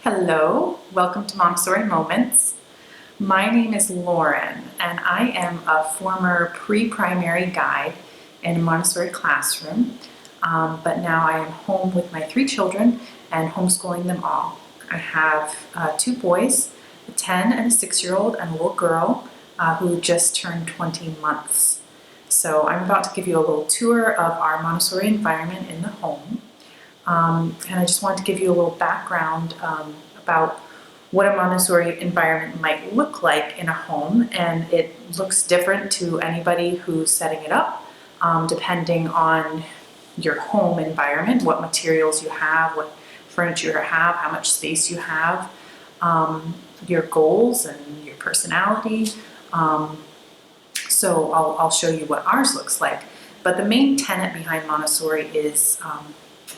Hello, welcome to Montessori Moments. My name is Lauren and I am a former pre-primary guide in a Montessori classroom, but now I am home with my 3 children and homeschooling them all. I have 2 boys, a 10 and a 6-year-old, and a little girl who just turned 20 months. So I'm about to give you a little tour of our Montessori environment in the home. And I just wanted to give you a little background about what a Montessori environment might look like in a home, and it looks different to anybody who's setting it up, depending on your home environment, what materials you have, what furniture you have, how much space you have, your goals and your personality. So I'll show you what ours looks like. But the main tenet behind Montessori is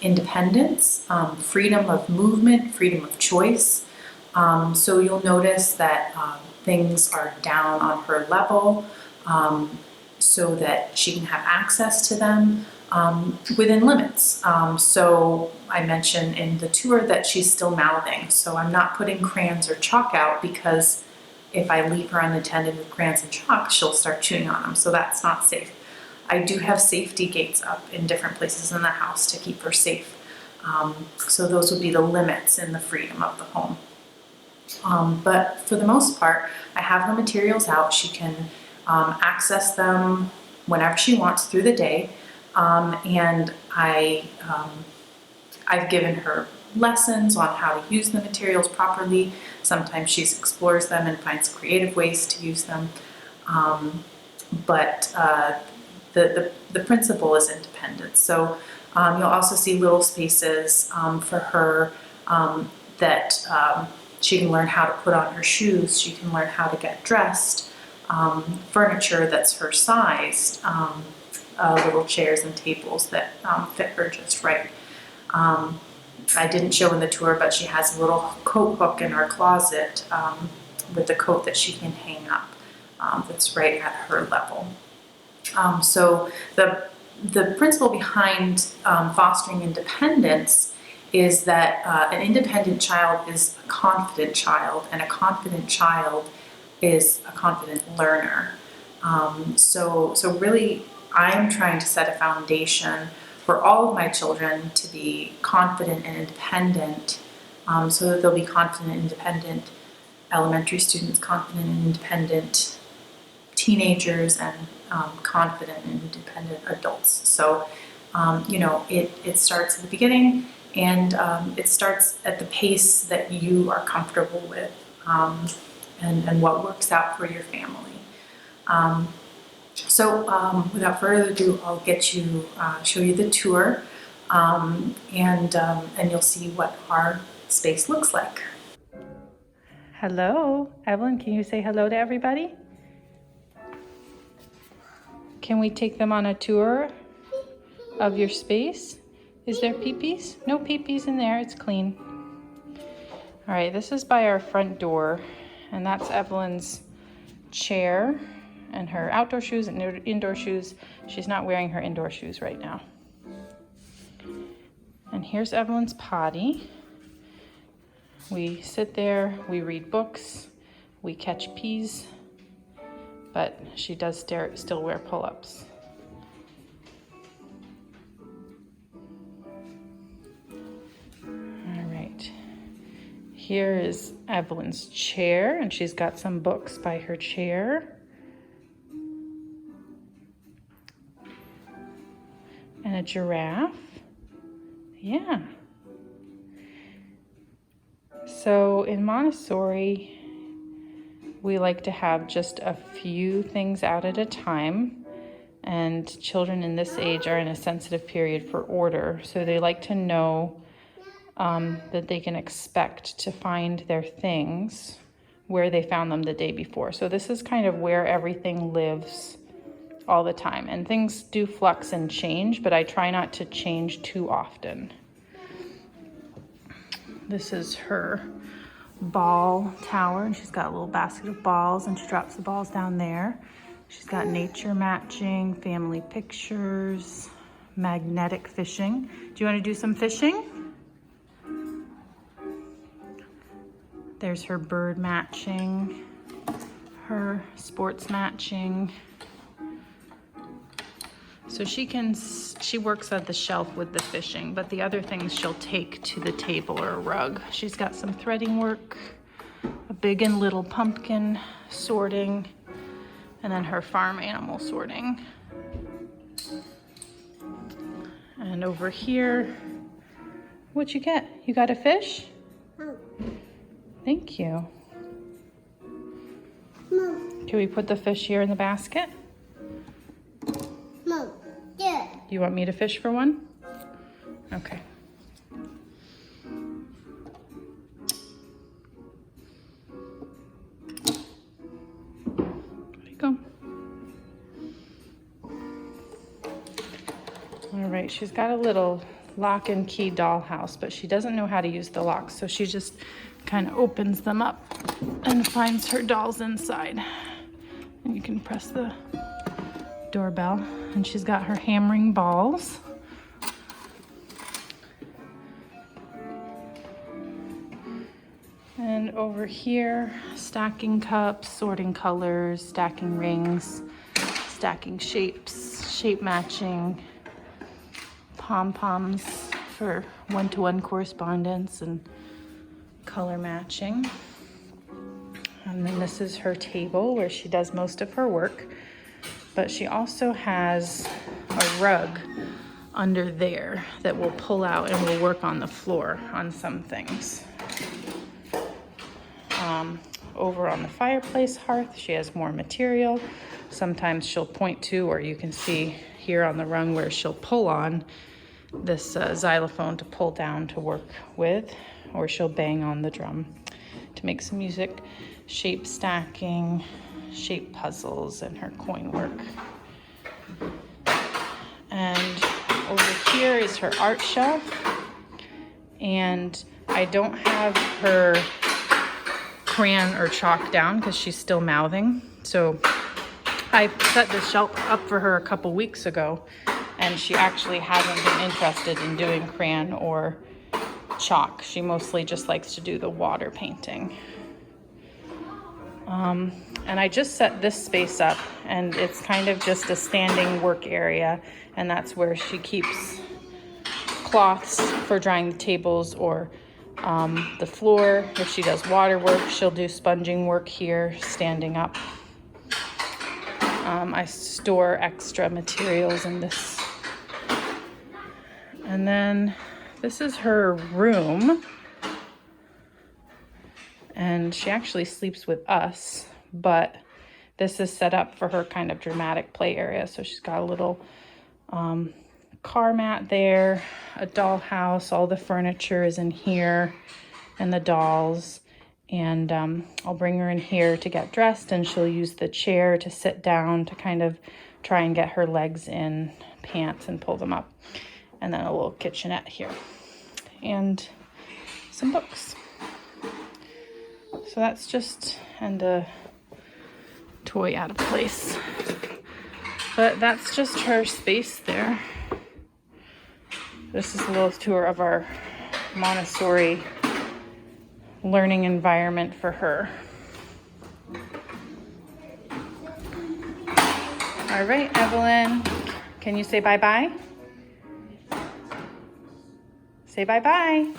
independence, freedom of movement, freedom of choice. So you'll notice that things are down on her level so that she can have access to them within limits. So I mentioned in the tour that she's still mouthing, so I'm not putting crayons or chalk out because if I leave her unattended with crayons and chalk, she'll start chewing on them, so that's not safe. I do have safety gates up in different places in the house to keep her safe. So those would be the limits in the freedom of the home. But for the most part, I have her materials out. She can access them whenever she wants through the day. And I've given her lessons on how to use the materials properly. Sometimes she explores them and finds creative ways to use them. The principle is independence. So you'll also see little spaces for her that she can learn how to put on her shoes, she can learn how to get dressed, furniture that's her size, little chairs and tables that fit her just right. I didn't show in the tour, but she has a little coat hook in her closet with the coat that she can hang up that's right at her level. So the principle behind fostering independence is that an independent child is a confident child, and a confident child is a confident learner. So really, I'm trying to set a foundation for all of my children to be confident and independent, so that they'll be confident and independent elementary students, confident and independent teenagers, and confident and independent adults. So, it starts at the beginning, and it starts at the pace that you are comfortable with, and what works out for your family. Without further ado, I'll show you the tour, and you'll see what our space looks like. Hello, Evelyn, can you say hello to everybody? Can we take them on a tour of your space? Is there peepees? No peepees in there, it's clean. All right, this is by our front door, and that's Evelyn's chair and her outdoor shoes and indoor shoes. She's not wearing her indoor shoes right now. And here's Evelyn's potty. We sit there, we read books, we catch peas, but she does still wear pull-ups. All right, here is Evelyn's chair, and she's got some books by her chair. And a giraffe, yeah. So in Montessori, we like to have just a few things out at a time, and children in this age are in a sensitive period for order, so they like to know that they can expect to find their things where they found them the day before. So this is kind of where everything lives all the time, and things do flux and change, but I try not to change too often. This is her ball tower, and she's got a little basket of balls, and she drops the balls down there. She's got nature matching, family pictures, magnetic fishing. Do you want to do some fishing? There's her bird matching, her sports matching. So she works at the shelf with the fishing, but the other things she'll take to the table or a rug. She's got some threading work, a big and little pumpkin sorting, and then her farm animal sorting. And over here, what'd you get? You got a fish? Thank you. Mom. Can we put the fish here in the basket? Mom. Yeah. You want me to fish for one? Okay. There you go. All right, she's got a little lock and key dollhouse, but she doesn't know how to use the locks, so she just kind of opens them up and finds her dolls inside. And you can press the doorbell, and she's got her hammering balls. And over here, stacking cups, sorting colors, stacking rings, stacking shapes, shape matching, pom-poms for one-to-one correspondence and color matching. And then this is her table where she does most of her work, but she also has a rug under there that will pull out and will work on the floor on some things. Over on the fireplace hearth, she has more material. Sometimes she'll point to, or you can see here on the rung where she'll pull on this xylophone to pull down to work with, or she'll bang on the drum to make some music. Shape stacking, shape puzzles, and her coin work. And over here is her art shelf, and I don't have her crayon or chalk down because she's still mouthing. So I set this shelf up for her a couple weeks ago, and she actually hasn't been interested in doing crayon or chalk. She mostly just likes to do the water painting. And I just set this space up, and it's kind of just a standing work area, and that's where she keeps cloths for drying the tables or the floor. If she does water work, she'll do sponging work here, standing up. I store extra materials in this. And then this is her room. And she actually sleeps with us, but this is set up for her kind of dramatic play area. So she's got a little car mat there, a dollhouse, all the furniture is in here, and the dolls. And I'll bring her in here to get dressed, and she'll use the chair to sit down to kind of try and get her legs in pants and pull them up. And then a little kitchenette here and some books. So that's just, and a toy out of place. But that's just her space there. This is a little tour of our Montessori learning environment for her. All right, Evelyn, can you say bye-bye? Say bye-bye.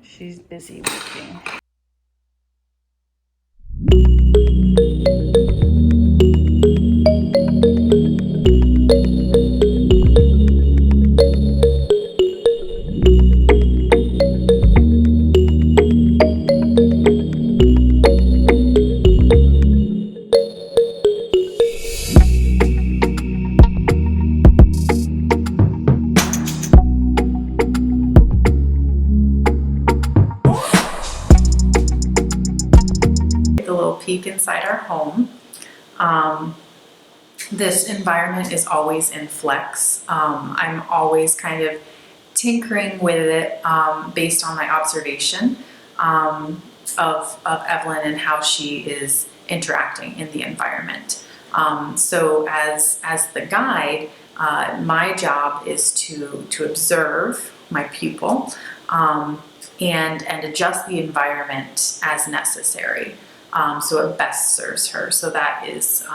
She's busy working. Peek inside our home. This environment is always in flex. I'm always kind of tinkering with it based on my observation of Evelyn and how she is interacting in the environment. So as the guide, my job is to observe my pupil and adjust the environment as necessary. So it best serves her. So that is,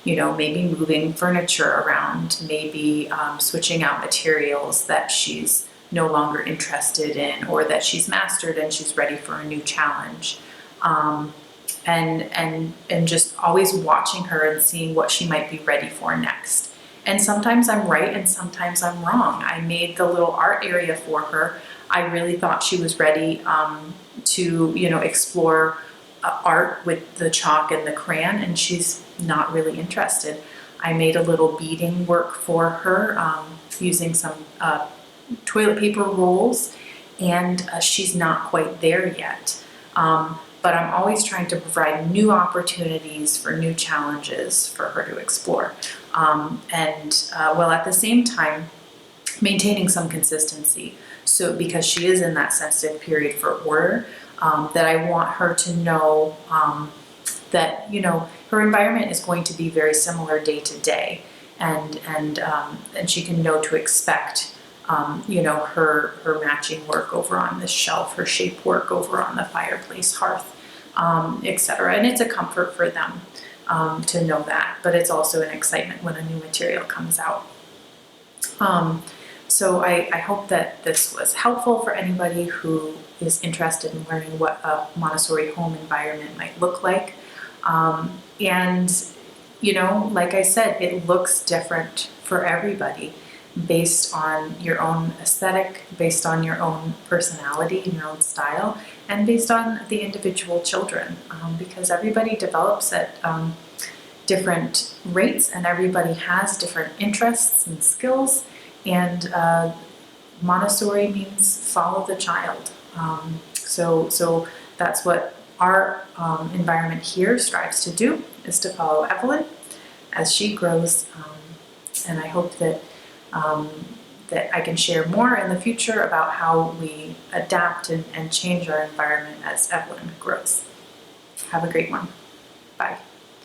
maybe moving furniture around, maybe switching out materials that she's no longer interested in or that she's mastered and she's ready for a new challenge. And just always watching her and seeing what she might be ready for next. And sometimes I'm right and sometimes I'm wrong. I made the little art area for her. I really thought she was ready to, explore art with the chalk and the crayon, and she's not really interested. I made a little beading work for her using some toilet paper rolls, and she's not quite there yet. But I'm always trying to provide new opportunities for new challenges for her to explore. While at the same time, maintaining some consistency. So because she is in that sensitive period for order, that I want her to know that, her environment is going to be very similar day to day. And she can know to expect her matching work over on this shelf, her shape work over on the fireplace hearth, etc. And it's a comfort for them to know that, but it's also an excitement when a new material comes out. So I hope that this was helpful for anybody who is interested in learning what a Montessori home environment might look like. Like I said, it looks different for everybody, based on your own aesthetic, based on your own personality and your own style, and based on the individual children, because everybody develops at different rates and everybody has different interests and skills, and Montessori means follow the child. So that's what our environment here strives to do, is to follow Evelyn as she grows, and I hope that that I can share more in the future about how we adapt and change our environment as Evelyn grows. Have a great one. Bye.